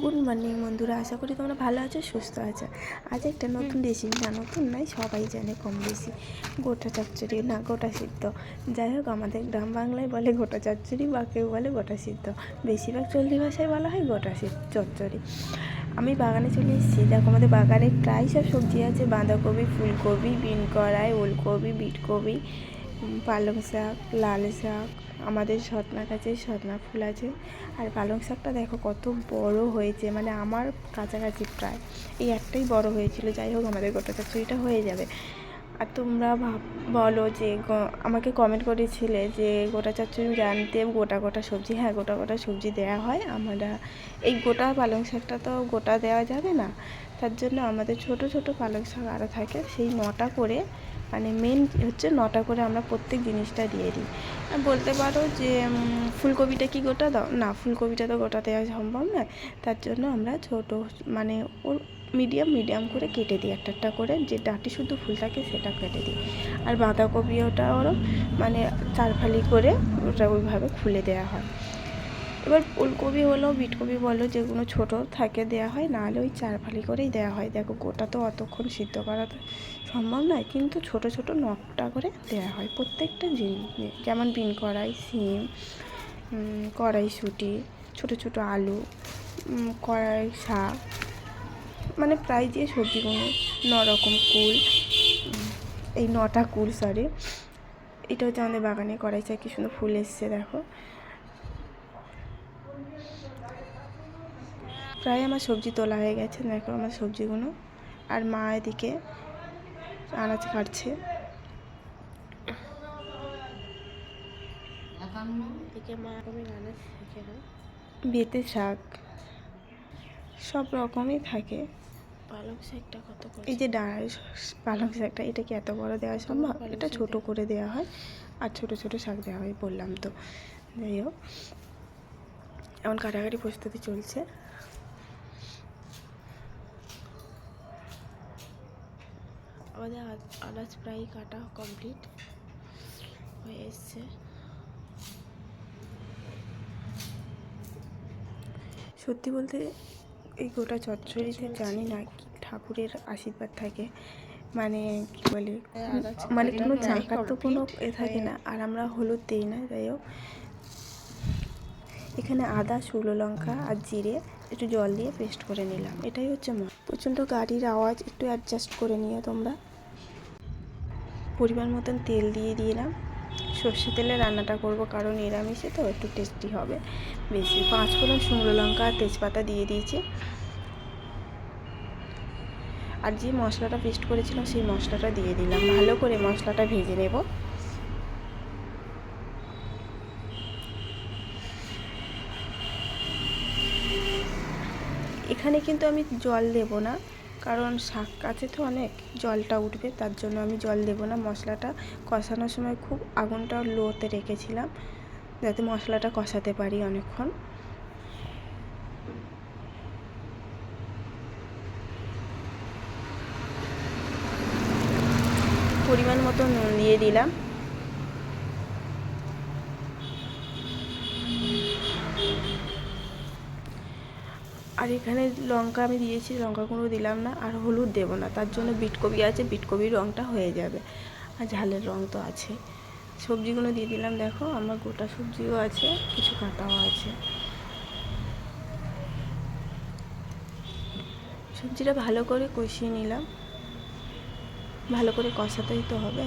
Good morning বন্ধুরা, আশা করি তোমরা ভালো আছো, সুস্থ আছো। আজ একটা নতুন রেসিপি, না নতুন নয়, সবাই জানে কম বেশি, গোটা চচ্চড়ি না গোটা সিদ্ধ। যাই হোক, আমাদের গ্রাম বাংলায় বলে গোটা চচ্চড়ি, বা কেউ বলে গোটা সিদ্ধ। বেশিরভাগ চলতি ভাষায় বলা হয় গোটা চচ্চড়ি। আমি বাগানে চলে এসেছি। দেখো, আমাদের বাগানে প্রায় সব সবজি আছে। বাঁধাকপি, ফুলকপি, বিন কড়াই, ওলকপি, বিটকপি, পালং শাক, লাল শাক, আমাদের সজনা গাছে সজনা ফুল আছে। আর পালং শাকটা দেখো কত বড় হয়েছে, মানে আমার কাছাকাছি প্রায় এই একটাই বড় হয়েছিল। যাই হোক, আমাদের গোটা চচ্চড়িটা হয়ে যাবে। আর তোমরা বলো যে আমাকে কমেন্ট করেছিলে যে গোটা চচ্চড়ি জানতে গোটা গোটা সবজি। হ্যাঁ, গোটা গোটা সবজি দেওয়া হয়। আমরা এই গোটা পালং শাকটা তো গোটা দেওয়া যাবে না, তার জন্য আমাদের ছোট ছোট পালং শাক আরও থাকে, সেই 9টা করে, মানে মেন হচ্ছে 9টা করে আমরা প্রত্যেক জিনিসটা দিয়ে দিই। বলতে পারো যে ফুলকপিটা কি গোটা দাও? না, ফুলকপিটা তো গোটা দেওয়া সম্ভব নয়, তার জন্য আমরা ছোট, মানে ওর মিডিয়াম করে কেটে দিই, একটা করে, যে ডাঁটি শুদ্ধ ফুল থাকে সেটা কেটে দিই। আর বাঁধাকপি ওটা ওরও মানে 4 ফালি করে ওটা ওইভাবে খুলে দেওয়া হয়। এবার ফুলকপি হলো, বিটকপি বলো, যেগুলো ছোটো থাকে দেওয়া হয়, নাহলে ওই 4 ফালি করেই দেওয়া হয়। দেখো, গোটা তো অতক্ষণ সিদ্ধ করা সম্ভব নয়, কিন্তু ছোট ছোট 9টা করে দেওয়া হয় প্রত্যেকটা জিনিস। যেমন বিন কড়াই, শিম, কড়াইশুঁটি, ছোট ছোট আলু, কড়াই শাক, মানে প্রায় যে সবজিগুলো, 9 রকম কুল, এই 9টা কুল, সরি। এটা হচ্ছে আমাদের বাগানে কড়াই শাক, কি সুন্দর ফুল এসছে দেখো। প্রায় আমার সবজি তোলা হয়ে গেছে, দেখো আমার সবজিগুলো। আর মা এদিকে আনাজ কাটছে। বেতে শাক সব রকমই থাকে। পালং শাকটা কত করে? এই যে পালং শাকটা, এটা কি এত বড় দেওয়া সম্ভব? এটা ছোট করে দেওয়া হয়, আর ছোট ছোট শাক দেওয়া হয়, বললাম তো। যাই হোক, এখন কাটাকাটি প্রস্তুতি চলছে। আমাদের আনাজ প্রায় কাটা কমপ্লিট হয়ে এসছে। সত্যি বলতে এই গোটা চচ্চড়িতে জানি না কি ঠাকুরের আশীর্বাদ থাকে, মানে কি বলে, মানে কোনো চাকার তো কোনো থাকে না, আর আমরা হলুদ দিই না। যাই হোক, এখানে আদা, শুকনো লঙ্কা আর জিরে একটু জল দিয়ে পেস্ট করে নিলাম। এটাই হচ্ছে প্রচণ্ড গাড়ির আওয়াজ, একটু অ্যাডজাস্ট করে নিও তোমরা। পরিমাণ মতন তেল দিয়ে দিলাম। সর্ষে তেলে রান্নাটা করব, কারণ নিরামিষে তো একটু টেস্টি হবে বেশি। 5 ফোড়ন, শুকনো লঙ্কা আর তেজপাতা দিয়ে দিয়েছি। আর যে মশলাটা পেস্ট করেছিলাম সেই মশলাটা দিয়ে দিলাম। ভালো করে মশলাটা ভেজে নেব। এখানে কিন্তু আমি জল দেব না, কারণ শাক আছে তো অনেক, জলটা উঠবে, তার জন্য আমি জল দেব না। মশলাটা কষানোর সময় খুব আগুনটা লোতে রেখেছিলাম, যাতে মশলাটা কষাতে পারি অনেকক্ষণ। পরিমাণ মতো নুন দিয়ে দিলাম। আর এখানে লঙ্কা আমি দিয়েছি, লঙ্কা গুঁড়ো দিলাম না। আর হলুদ দেবো না, তার জন্য বিটকপি আছে, বিটকপির রঙটা হয়ে যাবে, আর ঝালের রঙ তো আছে। সবজিগুলো দিয়ে দিলাম। দেখো, আমার গোটা সবজিও আছে, কিছু কাটাও আছে। সবজিটা ভালো করে কষিয়ে নিলাম। ভালো করে কষাতেই তো হবে।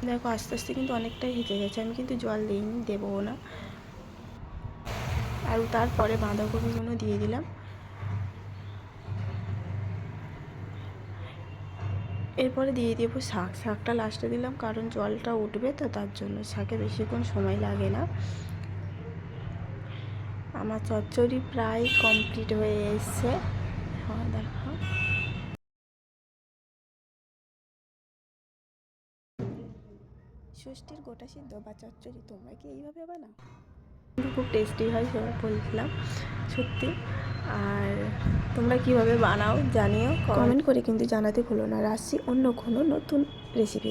দেখো, আস্তে আস্তে কিন্তু অনেকটাই হেঁচে গেছে, আমি কিন্তু জল দিইনি, দেবও না। আর তারপরে বাঁধাকপিগুলো দিয়ে দিলাম। এরপরে দিয়ে দেবো শাক। শাকটা লাস্টে দিলাম, কারণ জলটা উঠবে তো, তার জন্য। শাকে বেশিক্ষণ সময় লাগে না। আমার চচ্চড়ি প্রায় কমপ্লিট হয়ে এসছে। হ্যাঁ, দেখো, ষষ্ঠীর গোটা সিদ্ধ বা চচ্চড়ি তোমরা কি এইভাবে বানাও? খুব টেস্টি হয়, সব বলছিলাম সত্যি। আর তোমরা কিভাবে বানাও জানিও, কমেন্ট করে কিন্তু জানাতে ভুলো না। আসছি অন্য কোনো নতুন রেসিপি।